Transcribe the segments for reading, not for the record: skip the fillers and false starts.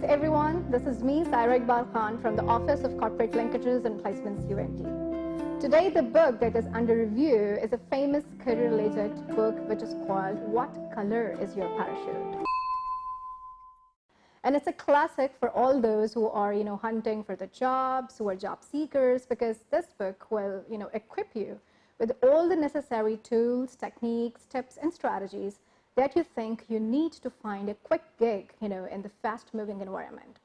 everyone. This is me, Saira Iqbal Khan from the Office of Corporate Linkages and Placements UNT. Today, the book that is under review is a famous career-related book which is called What Color is Your Parachute? And it's a classic for all those who are, hunting for the jobs, who are job seekers, because this book will, equip you with all the necessary tools, techniques, tips, and strategies that you think you need to find a quick gig, in the fast-moving environment.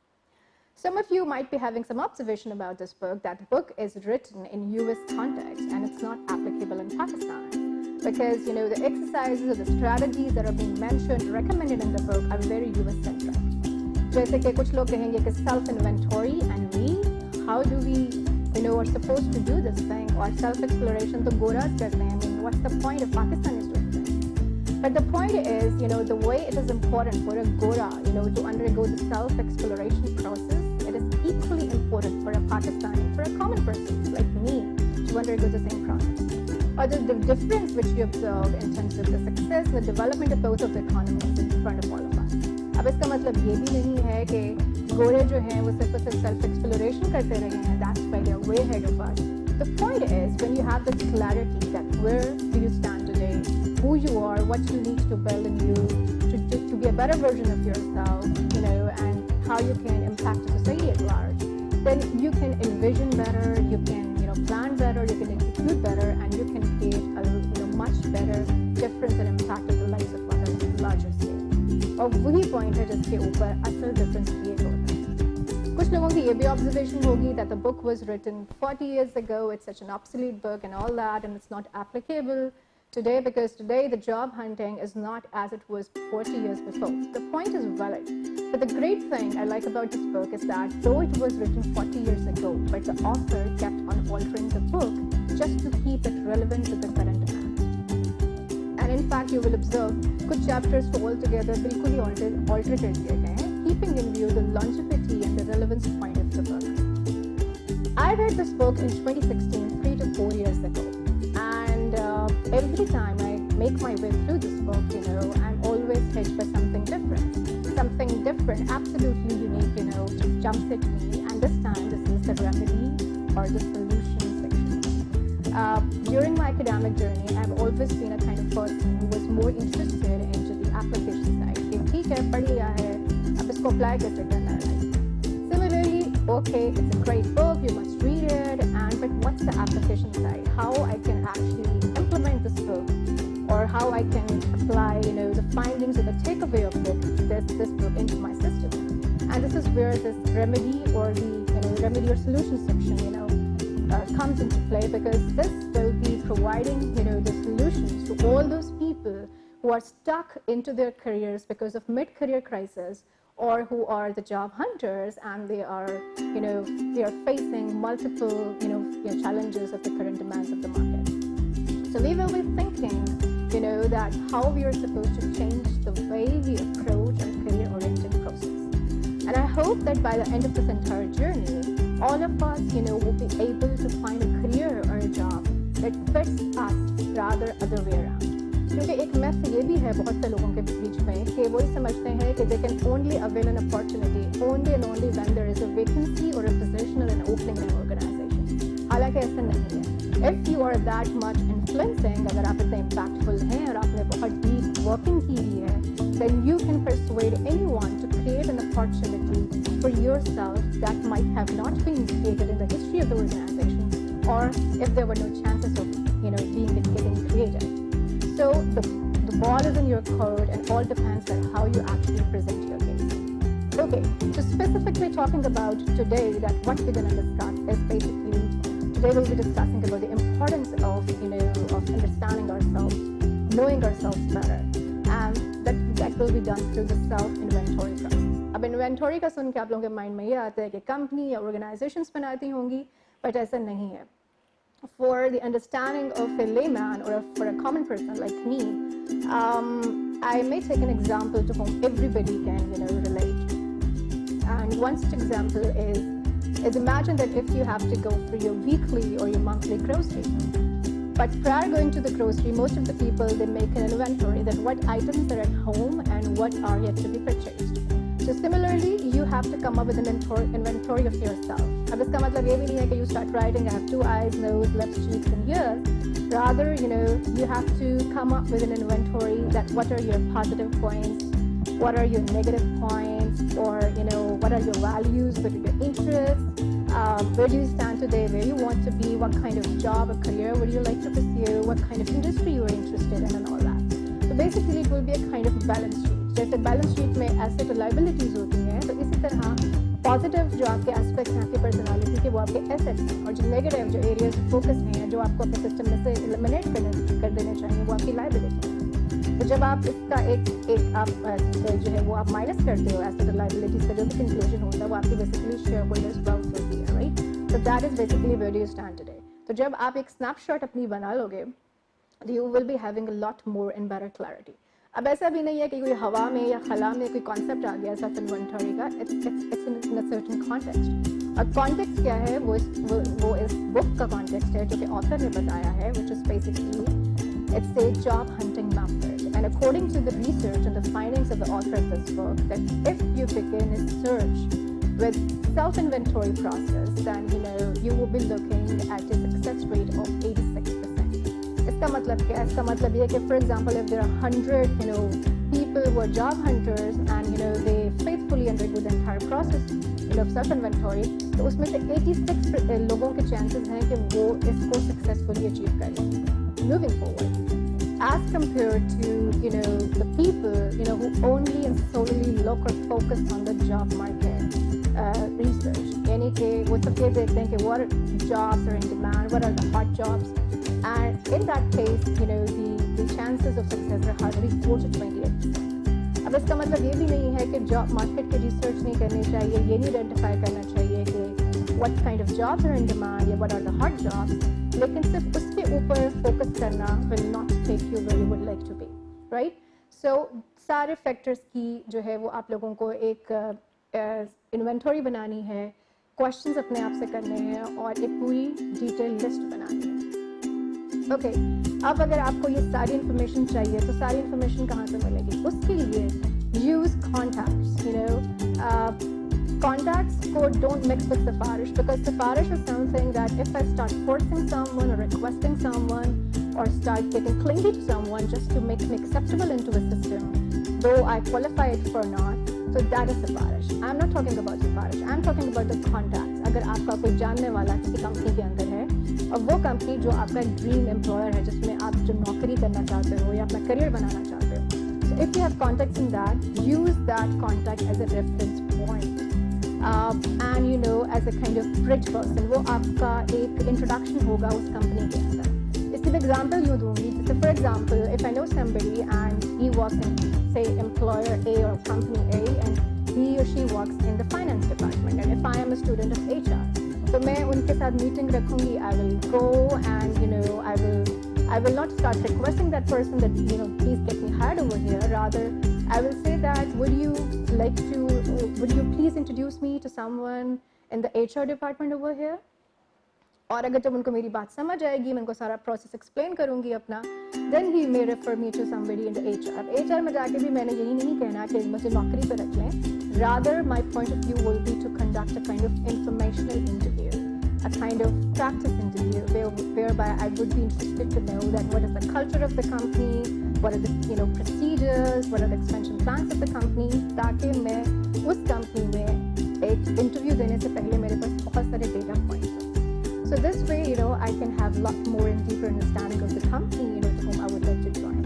Some of you might be having some observation about this book, that the book is written in US context and it's not applicable in Pakistan. Because, the exercises or the strategies that are being mentioned, recommended in the book are very US-centric. जैसे कि कुछ लोग कहेंगे कि self-inventory and we, how do we, are supposed to do this thing, or self-exploration तो गोराज करते हैं. I mean, what's the point of Pakistan is doing this? But the point is, the way it is important for a Gora, to undergo the self-exploration process, it is equally important for a Pakistani, for a common person like me, to undergo the same process. Or the difference which you observe in terms of the success and the development of both of the economies in front of all of us. अब इसका मतलब ये भी नहीं है कि गोरे जो हैं वो सिर्फ और सिर्फ self-exploration करते रहे हैं. That's why they're way ahead of us. The point is, when you have this clarity that where do you stand today, who you are, what you need to build in you to be a better version of yourself, and how you can impact the society at large, then you can envision better, you can, plan better, you can execute better, and you can create a, much better difference and impact in the lives of others on a larger scale. और वही point है जिसके ऊपर असल difference create होता है. कुछ लोगों की ये भी observation होगी that the book was written 40 years ago, it's such an obsolete book and all that, and it's not applicable today, because today the job hunting is not as it was 40 years before. The point is valid. But the great thing I like about this book is that though it was written 40 years ago, but the author kept on altering the book just to keep it relevant to the current demands. And in fact, you will observe कुछ chapters को altogether बिल्कुल ही alter कर दिए गए हैं, keeping in view the longevity and the relevance point of the book. I read this book in 2016, 3 to 4 years ago. And every time I make my way through this book, I'm always hit by something different. Something different, absolutely unique, just jumps at me. And this time, this is the remedy or the solution section. During my academic journey, I've always been a kind of person who was more interested into the application side. ठीक है, पढ़ लिया है, अब इसको apply कैसे करना है? Similarly, okay, it's a great book, you must read it, but what's the application side? How I can actually implement this book, or how I can apply, the findings or the takeaway of this book into my system. And this is where this remedy or the remedy or solution section, comes into play, because this will be providing, the solutions to all those people who are stuck into their careers because of mid-career crisis, or who are the job hunters and they are facing multiple, challenges of the current demands of the market. So we will be thinking, that how we are supposed to change the way we approach our career-oriented process. And I hope that by the end of this entire journey, all of us, will be able to find a career or a job that fits us rather other way around. क्योंकि एक myth ये भी है बहुत से लोगों के बीच में कि वो समझते हैं कि they can only avail an opportunity only and only when there is a vacancy or a position or an opening in an organization. हालांकि ऐसा नहीं है. If you are that much influencing, अगर आप इतने impactful हैं और आपने बहुत deep working की हुई है, then you can persuade anyone to create an opportunity for yourself that might have not been created in the history of the organization, or if there were no chances of, getting created. So the ball is in your court, and all depends on how you actually present your case. Okay, so specifically talking about today, that what we're going to discuss is basically, today we'll be discussing about the importance of, of understanding ourselves, knowing ourselves better, and that will be done through the self-inventory process. अब inventory का सुन के आप लोगों के mind में ये आता है कि company या organizations बनाती होंगी, but ऐसा नहीं है. For the understanding of a layman or for a common person like me, I may take an example to whom everybody can, relate. And one such example is imagine that if you have to go for your weekly or your monthly grocery. But prior going to the grocery, most of the people, they make an inventory that what items are at home and what are yet to be purchased. So similarly, you have to come up with an inventory of yourself. अब इसका मतलब ये भी नहीं है कि you start writing, I have 2 eyes, nose, lips, cheeks, and ears. Rather, you have to come up with an inventory that what are your positive points, what are your negative points, or what are your values, what are your interests, where do you stand today, where you want to be, what kind of job or career would you like to pursue, what kind of industry you are interested in, and all that. So basically, it will be a kind of balance sheet. जैसे balance sheet में asset और liabilities होती हैं, तो इसी तरह positive जो आपके एस्पेक्ट्स हैं आपकी पर्सनालिटी के, वो आपके एसेट्स हैं, और जो नेगेटिव जो एरियाज फोकस हैं, जो आपको अपने सिस्टम में से एलिमिनेट कर देने चाहिए, वो आपकी लाइबिलिटी है। तो जब आप इसका एक आप जो है वो आप माइनस करते हो एसेट और लाइबिलिटीज का जो भी कंक्लूजन होता है, वो आपकी बेसिकली शेयर होल्डर्स वेल्थ होती है, राइट? तो that is basically where do you stand today. तो जब आप एक स्नैपशॉट अपनी बना लोगे, you will be having a lot more and better clarity. अब ऐसा भी नहीं है कि कोई हवा में या खला में कोई कॉन्सेप्ट आ गया सेल्फ इन्वेंटरी का, it's in a certain context. और कॉन्टेक्स्ट क्या है, वो इस बुक का कॉन्टेक्स्ट है जो कि ऑथर ने बताया है, which is basically it's a job hunting method, and according to the research and the findings of the author of this book, that if you begin a search with self-inventory process, then you will be looking at a success rate of 86%. इसका मतलब क्या है? इसका मतलब ये है कि for example if there are 100 people who are job hunters and they faithfully undergo the entire process of self inventory, तो उसमें से 86 लोगों के chances हैं कि वो इसको successfully achieve करें moving forward, as compared to the people who only and solely look or focus on the job market research, यानी कि वो सब ये देखते हैं कि what jobs are in demand, what are the hot jobs, and in that case the chances of success are hardly 4 to 28%. अब इसका मतलब ये भी नहीं है कि जॉब मार्केट की रिसर्च नहीं करनी चाहिए, ये नहीं आइडेंटिफाई करना चाहिए कि what kind of jobs are in demand या what are the hot jobs, लेकिन सिर्फ उसके ऊपर फोकस करना will not take you where you would like to be, right? So सारे फैक्टर्स की जो है वो आप लोगों को एक इन्वेंटरी बनानी है, क्वेश्चंस अपने आप से करने हैं, और एक पूरी डिटेल लिस्ट बनानी है। ओके, अब अगर आपको ये सारी इन्फॉर्मेशन चाहिए तो सारी इन्फॉर्मेशन कहाँ से मिलेगी? उसके लिए यूज कॉन्टैक्ट्स। Contacts को don't mix with सिफारिश, because सिफारिश is something that if I start forcing someone or requesting someone or start getting clingy to someone just to make me acceptable into a system, though I qualify it for not, so that is सिफारिश. I'm not talking about सिफारिश, I'm talking about the contacts. अगर आपका कोई जानने वाला किसी company के अंदर है और वो कंपनी जो आपका ड्रीम एम्प्लॉयर है, जिसमें आप जो नौकरी करना चाहते हो या अपना करियर बनाना चाहते हो, so if you have contacts in that, use that contact as a reference point. And as a kind of bridge person, वो आपका एक इंट्रोडक्शन होगा उस कंपनी के अंदर। इसके एग्जांपल यूँ दूंगी, जैसे for example if I know somebody and he works in say employer A or company A and he or she works in the finance department, and if I am a student of HR, तो मैं उनके साथ meeting रखूंगी, I will go and I will not start requesting that person that please get me hired over here. Rather, I will say that would you please introduce me to someone in the HR department over here? और अगर जब उनको मेरी बात समझ आएगी, मैं उनको सारा प्रोसेस एक्सप्लेन करूंगी अपना, then he may refer me to somebody in the HR. अब HR में जाके भी मैंने यही नहीं कहना कि मुझे नौकरी पर रख लें. Rather, my point of view will be to conduct a kind of informational interview, a kind of practice interview whereby I would be interested to know that what is the culture of the company, what are the procedures, what are the expansion plans of the company, ताकि मैं उस company में एक interview देने से पहले मेरे पास बहुत सारे डेटा पॉइंट्स हो. So this way, I can have a lot more and deeper understanding of the company, to whom I would like to join.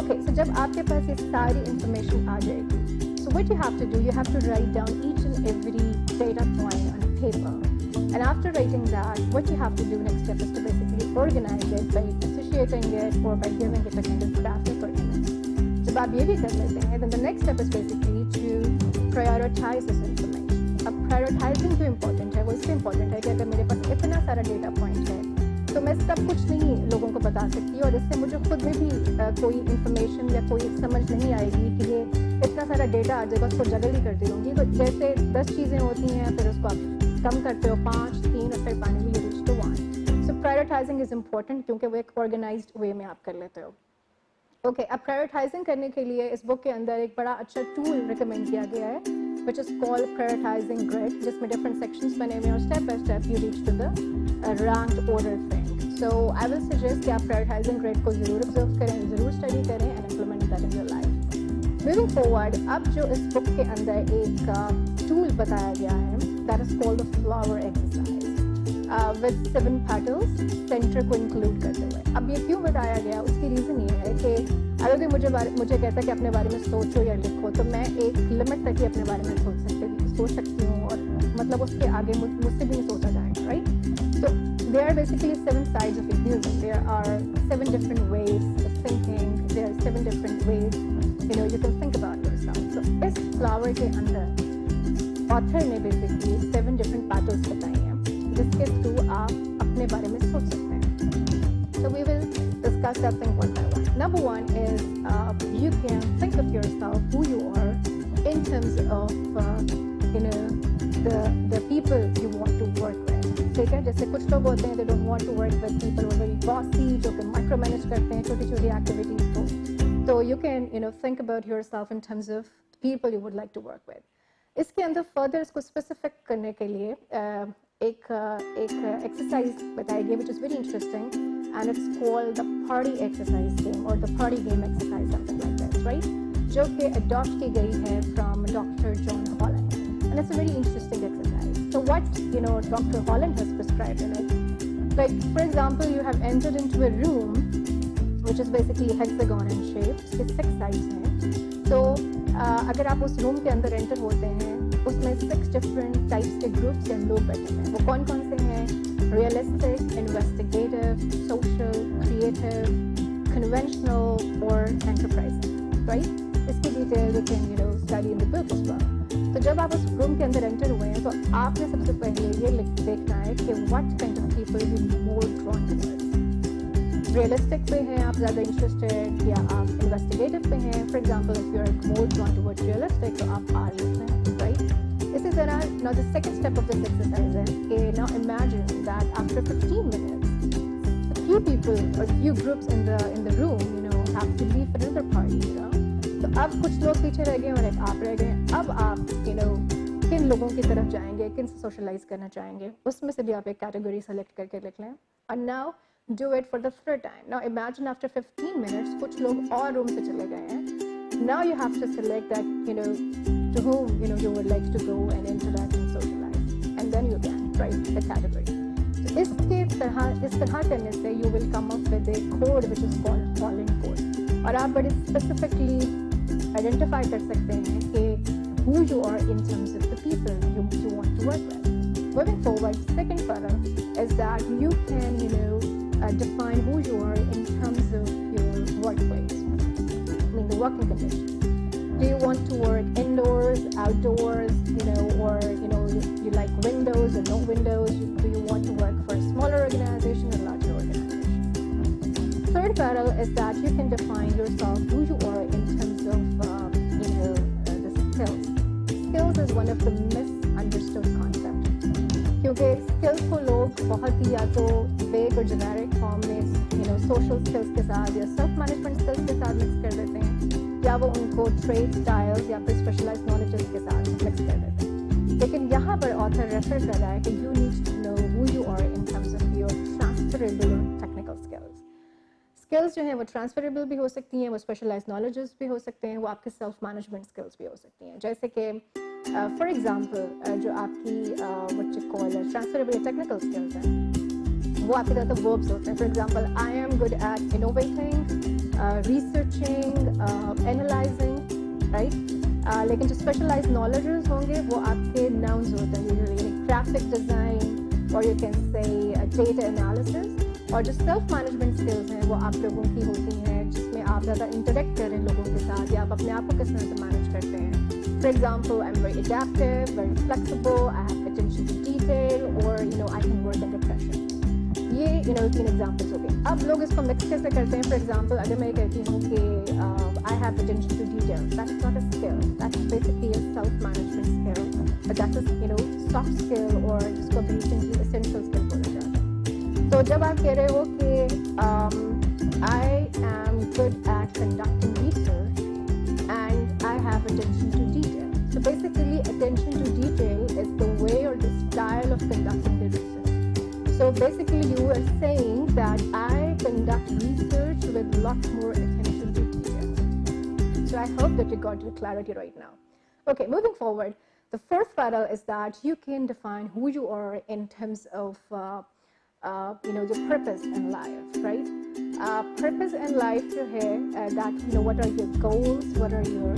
Okay, so जब आपके पास ये सारी information आ जाएगी, so what you have to do, you have to write down each and every data point on paper. And after writing that, what you have to do next step is to basically organize it by associating it or by giving it a kind of graphic or image. जब आप ये भी कर लेते हैं, then the next step is basically to prioritize this information. अब prioritising जो important है वो इसलिए इम्पोर्टेंट है कि अगर मेरे पास इतना सारा डेटा पॉइंट है तो मैं सब कुछ नहीं लोगों को बता सकती, और इससे मुझे खुद में भी कोई इन्फॉर्मेशन या कोई समझ नहीं आएगी कि ये इतना सारा डेटा आ जाएगा, उसको जगह ही करती रहूँगी. तो जैसे 10 चीज़ें होती हैं, फिर उसको आप कम करते हो 5, 3 और फिर finally you reach to 1. So prioritising is important क्योंकि वो एक ऑर्गेनाइज्ड वे में आप कर लेते हो. ओके, अब प्रायोरिटाइजिंग करने के लिए इस बुक के अंदर एक बड़ा अच्छा टूल रिकमेंड किया गया है which is called prioritising grid, जिसमें डिफरेंट सेक्शंस बने हुए हैं और step by step you reach to the ranked order thing. So I will suggest कि आप प्रायोरिटाइजिंग ग्रिड को ज़रूर ऑब्जर्व करें, ज़रूर स्टडी करें and implement that in your life. Moving forward, अब जो इस बुक के अंदर एक टूल बताया गया है that is called the flower exercise with 7 petals, centre को इंक्लूड करते हुए. अब ये क्यों बताया गया, उसकी रीज़न ये है कि अगर कोई मुझे कहता है कि अपने बारे में सोचो या लिखो, तो मैं एक लिमिट तक ही अपने बारे में सोच सकती हूँ और मतलब उसके आगे मुझसे भी नहीं सोचा जाएगा, राइट? तो there are basically 7 sides of a human. There are 7 different ways of thinking. There are 7 different ways, you can think about yourself. So इस flower के अंदर author ने basically 7 different patterns बताई हैं जिसके थ्रू आप अपने बारे में सोच सकते हैं. So we will discuss that thing one by one. Number 1 is you can think of yourself who you are in terms of the people you want to work with. ठीक है, जैसे कुछ लोग होते हैं they don't want to work with people who are very bossy, जो कि micro manage करते हैं छोटी छोटी activities को. So you can think about yourself in terms of people you would like to work with. इसके अंदर further इसको specific करने के लिए एक exercise बताई गई which is very interesting and it's called the party exercise game or the party game exercise, something like this, right? जो कि adopt की गई है from Dr. John Holland and it's a very interesting exercise. So what Dr. Holland has prescribed in it, like for example you have entered into a room which is basically hexagon in shape, उसके 6 sides हैं. So अगर आप उस room के अंदर enter होते हैं उसमें 6 डिफरेंट टाइप्स के ग्रुप्स एंड लोग बैठे हैं. वो कौन कौन से हैं? Realistic, investigative, social, creative, conventional और एंटरप्राइजिंग, राइट? इसकी detail you can study in the book as well. तो जब आप उस रूम के अंदर एंटर हुए हैं तो आपने सबसे पहले ये देखना है कि what kind of people you more drawn towards. Realistic पे हैं आप ज़्यादा इंटरेस्टेड या आप इन्वेस्टिगेटिव पे हैं. For example if you are more drawn towards realistic तो आप आर लिखें, राइट? इसी तरह now the second step of this exercise है कि now imagine that after 15 minutes a few people or few groups in the room have to leave for another party. तो अब कुछ लोग पीछे रह गए और एक आप रह गए. अब आप किन लोगों की तरफ जाएंगे, किन से सोशलाइज करना चाहेंगे, उसमें से भी आप एक कैटेगरी सेलेक्ट करके लिख लें. And now do it for the third time. Now imagine after 15 minutes कुछ लोग और रूम से चले गए हैं. Now you have to select that to whom you would like to go and interact and socialize, and then you can write the category. So इस तरह करने से you will come up with a code which is called Holland code. और आप बड़ी specifically identify कर सकते हैं कि who you are in terms of the people you want to work with. Moving forward, second part is that you can define who you are in terms of your workplace. I mean the working conditions. Do you want to work indoors, outdoors, or you like windows or no windows? Do you want to work for a smaller organization or larger organization? Third parallel is that you can define yourself who you are in terms of the skills. Skills is one of the misunderstood concepts. क्योंकि skills को लोग बहुत ही या तो vague और generic form में social skills के साथ या self management skills के साथ mix कर देते हैं, या वो उनको trade styles या फिर specialized knowledges के साथ mix कर देते हैं. लेकिन यहाँ पर author refer कर रहा है कि you need to know who you are in terms of your transferable technical skills. Skills जो हैं वो transferable भी हो सकती हैं, वो specialized knowledges भी हो सकते हैं, वो आपके self management skills भी हो सकती हैं. जैसे कि for example जो आपकी what you call transferable technical skills हैं वो आपके ज़्यादा verbs होते हैं. For example, I am good at innovating, researching, analyzing, right? लेकिन जो specialized knowledges होंगे वो आपके nouns होते हैं, usually graphic design or you can say data analysis. और जो self management skills हैं वो आप लोगों की होती हैं जिसमें आप ज़्यादा interact करें लोगों के साथ या आप अपने आप को किस तरह से manage करते हैं. For example, I'm very adaptive, very flexible, I have attention to detail, or I can work under pressure. ये 3 examples हो गए. अब लोग इसको mix कैसे करते हैं? For example, अगर मैं कहती हूँ कि I have attention to detail, that's not a skill. That's basically a self-management skill, but that's a soft skill or जिसको recently essential skill बोला जाता है. तो जब आप कह रहे हो कि I am good at conducting research, and I have attention to detail. So basically, attention to detail is the way or the style of conducting the research. So basically, you are saying that I conduct research with a lot more attention to detail. So I hope that you got your clarity right now. Okay, moving forward, the fourth petal is that you can define who you are in terms of your purpose in life, right? Purpose in life जो है that what are your goals, what are your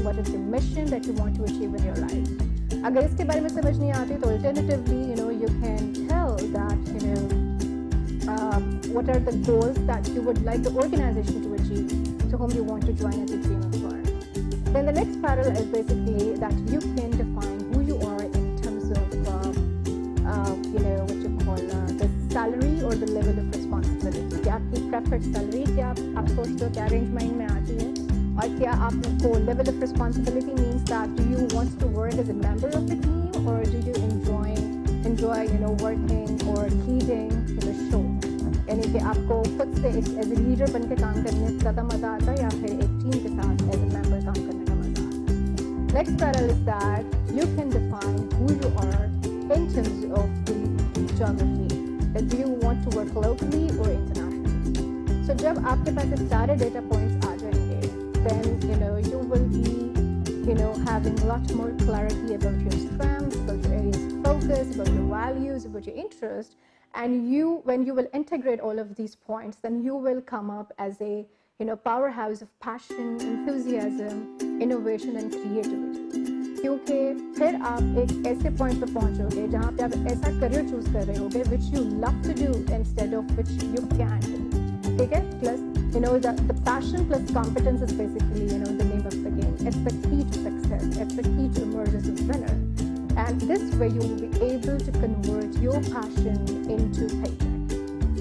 what is the mission that you want to achieve in your life. अगर इसके बारे में समझ नहीं आती तो alternatively you can tell that what are the goals that you would like the organization to achieve, to whom you want to join as a team of firm. Then the next petal is basically that you can define who you are in terms of what you call the salary or the level of responsibility. क्या आपकी preferred salary क्या आप सोचते हो क्या range mind में आती है, और क्या आपको level of responsibility means that do you want to work as a member of the team or do you enjoy working or leading the show, यानी कि आपको खुद से as a leader बन के काम करने से ज़्यादा मज़ा आता है या फिर एक team के साथ as a member काम करने का मज़ा आता है. Next petal is that you can define who you are in terms of the geography. That do you want to work locally or internationally? So जब आपके पास ये सारे data points आ जाएंगे, then you will be having a lot more clarity about your strengths, about your areas of focus, about your values, about your interests, and when you will integrate all of these points, then you will come up as a powerhouse of passion, enthusiasm, innovation and creativity. क्योंकि फिर आप एक ऐसे point पर पहुंचोगे जहाँ पे आप ऐसा करियर चूज कर रहे होगे which you love to do instead of which you can do. ठीक है? Plus the passion plus competence is basically the name of the game. It's the key to success. It's the key to emerge as a winner. And this way you will be able to convert your passion into paycheck.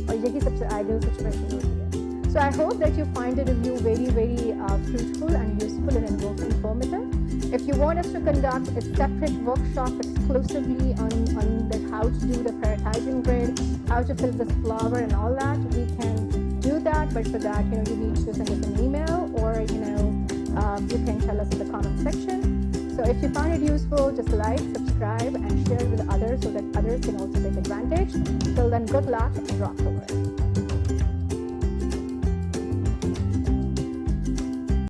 और यही सबसे ideal situation होती है. So I hope that you find the review very, very fruitful and useful and informative. If you want us to conduct a separate workshop exclusively on how to do the prioritizing grid, how to fill this flower and all that, we can do that. But for that, you need to send us an email or you can tell us in the comment section. So if you find it useful, just like, subscribe, and share with others so that others can also take advantage. Till then, good luck and rock the world.